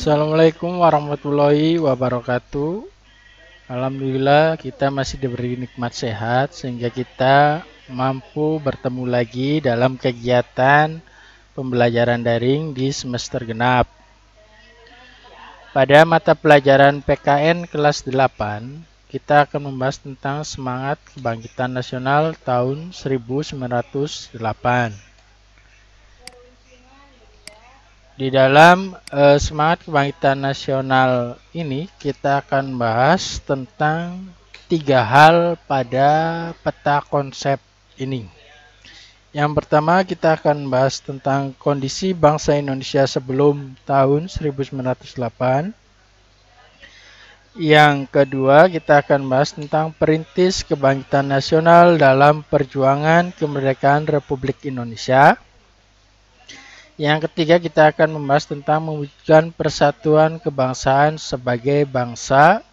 Assalamualaikum warahmatullahi wabarakatuh. Alhamdulillah kita masih diberi nikmat sehat sehingga kita mampu bertemu lagi dalam kegiatan pembelajaran daring di semester genap. Pada mata pelajaran PKN kelas 8, kita akan membahas tentang semangat kebangkitan nasional tahun 1908. Di dalam semangat kebangkitan nasional ini kita akan bahas tentang 3 hal pada peta konsep ini. Yang pertama kita akan bahas tentang kondisi bangsa Indonesia sebelum tahun 1908. Yang kedua kita akan bahas tentang perintis kebangkitan nasional dalam perjuangan kemerdekaan Republik Indonesia. Yang ketiga kita akan membahas tentang mewujudkan persatuan kebangsaan sebagai bangsa,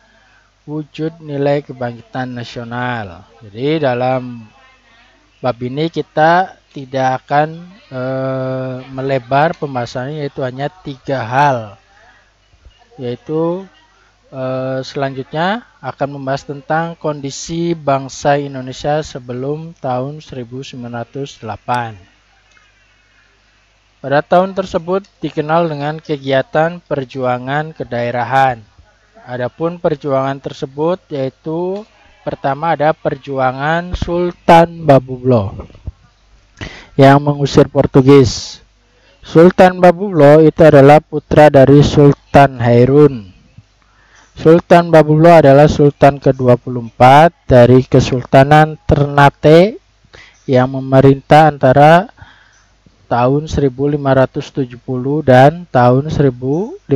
wujud nilai kebangkitan nasional. Jadi dalam bab ini kita tidak akan melebar pembahasannya, yaitu hanya 3 hal. Yaitu selanjutnya akan membahas tentang kondisi bangsa Indonesia sebelum tahun 1908. Pada tahun tersebut dikenal dengan kegiatan perjuangan kedaerahan. Adapun perjuangan tersebut yaitu pertama ada perjuangan Sultan Babublo yang mengusir Portugis. Sultan Babublo itu adalah putra dari Sultan Hairun. Sultan Babublo adalah Sultan ke-24 dari Kesultanan Ternate yang memerintah antara tahun 1570 dan tahun 1583.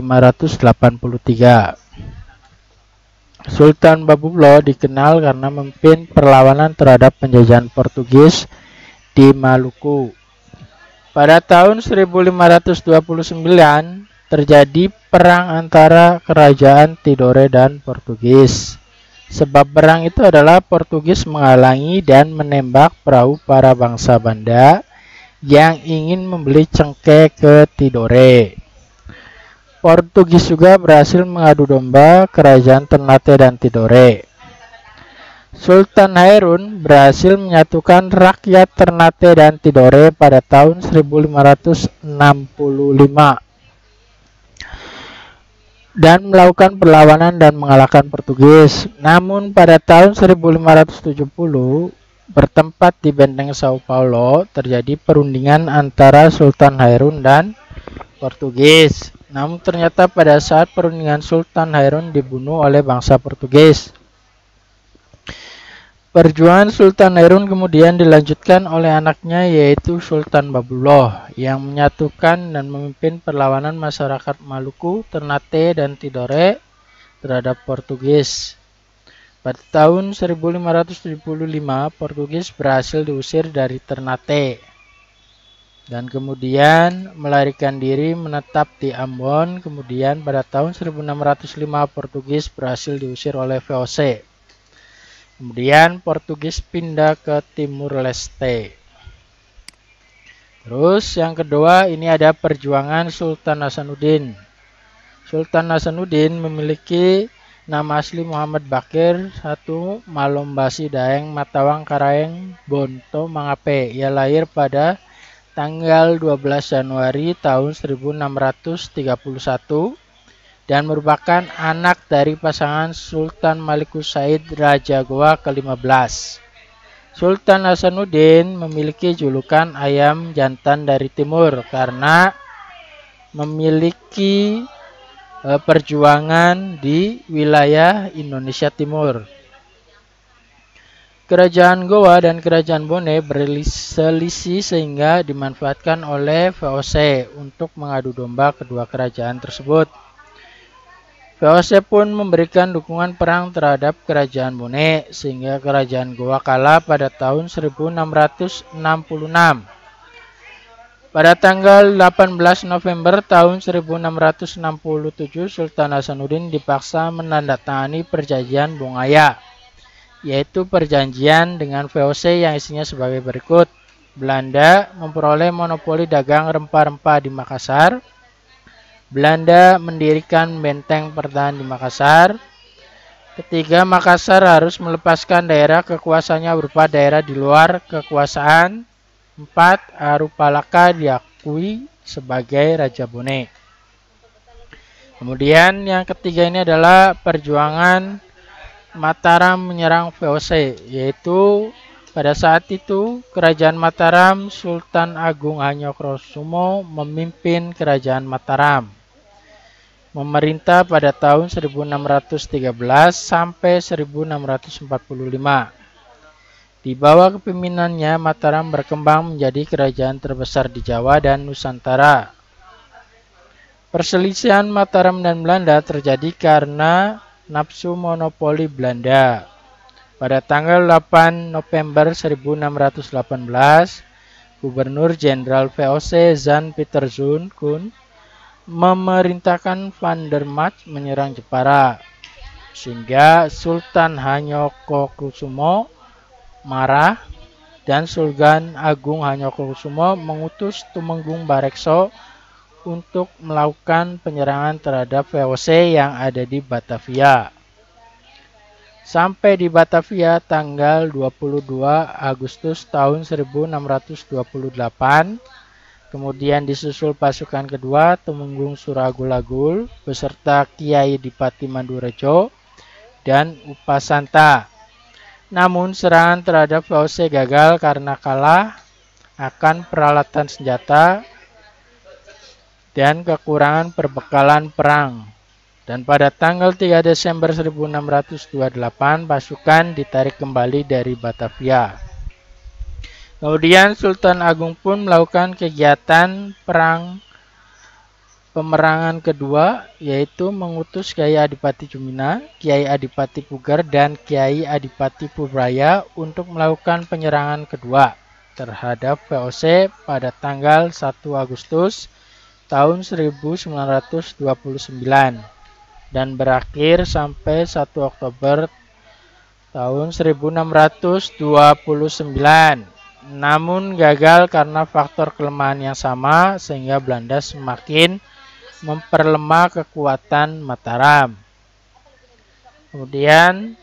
Sultan Babublo dikenal karena memimpin perlawanan terhadap penjajahan Portugis di Maluku. Pada tahun 1529 terjadi perang antara kerajaan Tidore dan Portugis. Sebab perang itu adalah Portugis menghalangi dan menembak perahu para bangsa Banda yang ingin membeli cengkeh ke Tidore. Portugis juga berhasil mengadu domba kerajaan Ternate dan Tidore. Sultan Hairun berhasil menyatukan rakyat Ternate dan Tidore pada tahun 1565 dan melakukan perlawanan dan mengalahkan Portugis. Namun pada tahun 1570 bertempat di Benteng Sao Paulo terjadi perundingan antara Sultan Hairun dan Portugis. Namun ternyata pada saat perundingan Sultan Hairun dibunuh oleh bangsa Portugis. Perjuangan Sultan Hairun kemudian dilanjutkan oleh anaknya yaitu Sultan Babublo yang menyatukan dan memimpin perlawanan masyarakat Maluku, Ternate dan Tidore terhadap Portugis. Pada tahun 1575, Portugis berhasil diusir dari Ternate dan kemudian melarikan diri menetap di Ambon. Kemudian pada tahun 1605, Portugis berhasil diusir oleh VOC. Kemudian Portugis pindah ke Timur Leste. Terus yang kedua ini ada perjuangan Sultan Hasanuddin. Sultan Hasanuddin memiliki nama asli Muhammad Bakir 1 Malombasi Daeng Matawang Karaeng Bonto Mangape. Ia lahir pada tanggal 12 Januari tahun 1631 dan merupakan anak dari pasangan Sultan Malikus Said Raja Goa ke-15. Sultan Hasanuddin memiliki julukan ayam jantan dari timur karena memiliki perjuangan di wilayah Indonesia Timur. Kerajaan Goa dan Kerajaan Bone berselisih sehingga dimanfaatkan oleh VOC untuk mengadu domba kedua kerajaan tersebut. VOC pun memberikan dukungan perang terhadap Kerajaan Bone sehingga Kerajaan Goa kalah pada tahun 1666. Pada tanggal 18 November tahun 1667, Sultan Hasanuddin dipaksa menandatangani perjanjian Bongaya, yaitu perjanjian dengan VOC yang isinya sebagai berikut. Belanda memperoleh monopoli dagang rempah-rempah di Makassar. Belanda mendirikan benteng pertahanan di Makassar. Ketiga, Makassar harus melepaskan daerah kekuasaannya berupa daerah di luar kekuasaan. 4. Arupalaka diakui sebagai Raja Bone. Kemudian yang ketiga ini adalah perjuangan Mataram menyerang VOC, yaitu pada saat itu Kerajaan Mataram Sultan Agung Hanyokrokusumo memimpin Kerajaan Mataram. Memerintah pada tahun 1613 sampai 1645. Di bawah kepemimpinannya, Mataram berkembang menjadi kerajaan terbesar di Jawa dan Nusantara. Perselisihan Mataram dan Belanda terjadi karena nafsu monopoli Belanda. Pada tanggal 8 November 1618, Gubernur Jenderal VOC Jan Pieter Zoon memerintahkan Van der March menyerang Jepara, sehingga Sultan Hanyokrokusumo marah dan Sultan Agung Hanyokrokusumo mengutus Tumenggung Barekso untuk melakukan penyerangan terhadap VOC yang ada di Batavia. Sampai di Batavia tanggal 22 Agustus tahun 1628. Kemudian disusul pasukan kedua Tumenggung Suragul-Agul beserta Kiai Dipati Mandurejo dan Upasanta. Namun serangan terhadap VOC gagal karena kalah akan peralatan senjata dan kekurangan perbekalan perang. Dan pada tanggal 3 Desember 1628 pasukan ditarik kembali dari Batavia. Kemudian Sultan Agung pun melakukan kegiatan perang pemerangan kedua, yaitu mengutus Kiai Adipati Jumina, Kiai Adipati Puger, dan Kiai Adipati Pubraya untuk melakukan penyerangan kedua terhadap VOC pada tanggal 1 Agustus tahun 1929 dan berakhir sampai 1 Oktober tahun 1629. Namun gagal karena faktor kelemahan yang sama sehingga Belanda semakin memperlemah kekuatan Mataram. Kemudian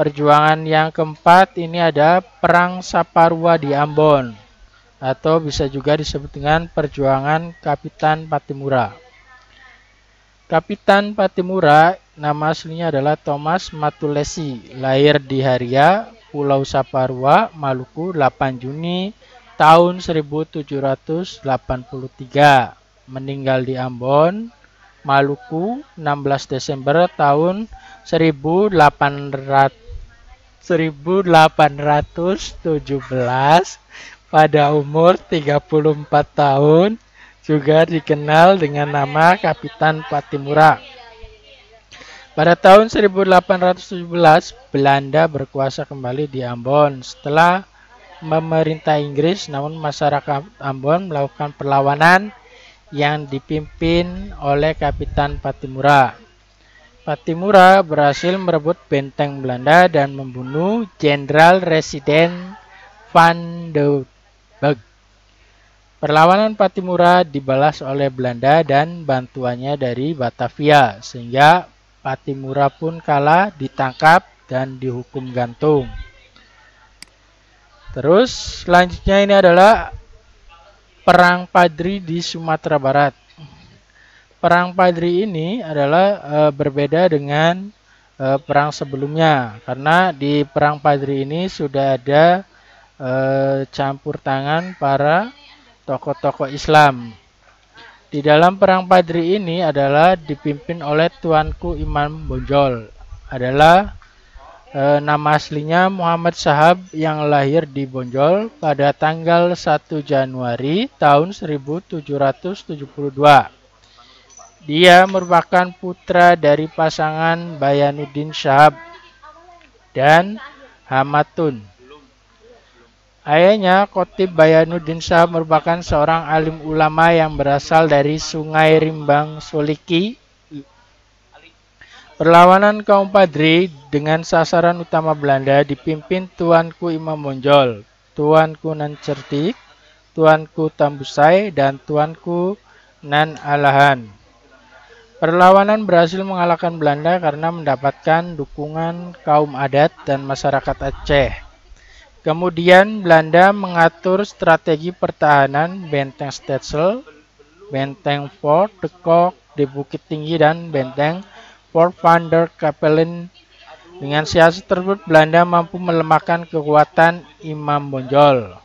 perjuangan yang keempat ini ada Perang Saparua di Ambon, atau bisa juga disebut dengan perjuangan Kapitan Patimura. Kapitan Patimura nama aslinya adalah Thomas Matulesi, lahir di Haria, Pulau Saparua, Maluku 8 Juni tahun 1783. Meninggal di Ambon, Maluku 16 Desember tahun 1817 pada umur 34 tahun, juga dikenal dengan nama Kapitan Patimura. Pada tahun 1817, Belanda berkuasa kembali di Ambon setelah memerintah Inggris, namun masyarakat Ambon melakukan perlawanan yang dipimpin oleh Kapitan Patimura. Patimura berhasil merebut benteng Belanda dan membunuh Jenderal Residen Van de Beek. Perlawanan Patimura dibalas oleh Belanda dan bantuannya dari Batavia, sehingga Patimura pun kalah, ditangkap, dan dihukum gantung. Terus selanjutnya ini adalah Perang Padri di Sumatera Barat. Perang Padri ini adalah berbeda dengan perang sebelumnya, karena di Perang Padri ini sudah ada campur tangan para tokoh-tokoh Islam. Di dalam Perang Padri ini adalah dipimpin oleh Tuanku Imam Bonjol. Adalah nama aslinya Muhammad Shahab yang lahir di Bonjol pada tanggal 1 Januari tahun 1772. Dia merupakan putra dari pasangan Bayanuddin Shahab dan Hamatun. Ayahnya, Khotib Bayanuddin Shahab, merupakan seorang alim ulama yang berasal dari Sungai Rimbang Soliki. Perlawanan kaum Padri dengan sasaran utama Belanda dipimpin Tuanku Imam Bonjol, Tuanku Nan Cerdik, Tuanku Tambusai, dan Tuanku Nan Alahan. Perlawanan berhasil mengalahkan Belanda karena mendapatkan dukungan kaum adat dan masyarakat Aceh. Kemudian Belanda mengatur strategi pertahanan benteng Stetsel, benteng Fort de Kock di Bukit Tinggi, dan benteng Fort van der Capellen. Dengan siasat tersebut, Belanda mampu melemahkan kekuatan Imam Bonjol.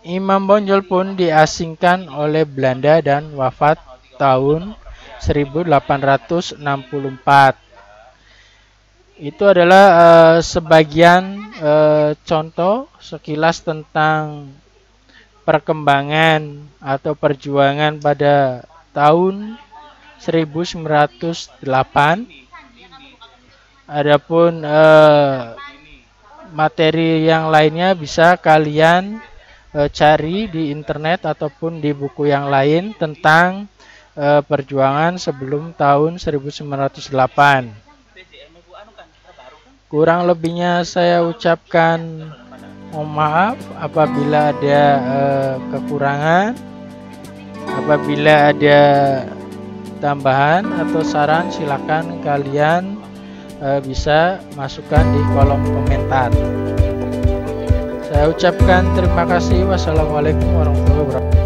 Imam Bonjol pun diasingkan oleh Belanda dan wafat tahun 1864. Itu adalah sebagian contoh sekilas tentang perkembangan atau perjuangan pada tahun 1908. Adapun materi yang lainnya bisa kalian cari di internet ataupun di buku yang lain tentang perjuangan sebelum tahun 1908. Kurang lebihnya saya ucapkan mohon maaf apabila ada kekurangan. Apabila ada tambahan atau saran, silakan kalian bisa masukkan di kolom komentar. Saya ucapkan terima kasih. Wassalamualaikum warahmatullahi wabarakatuh.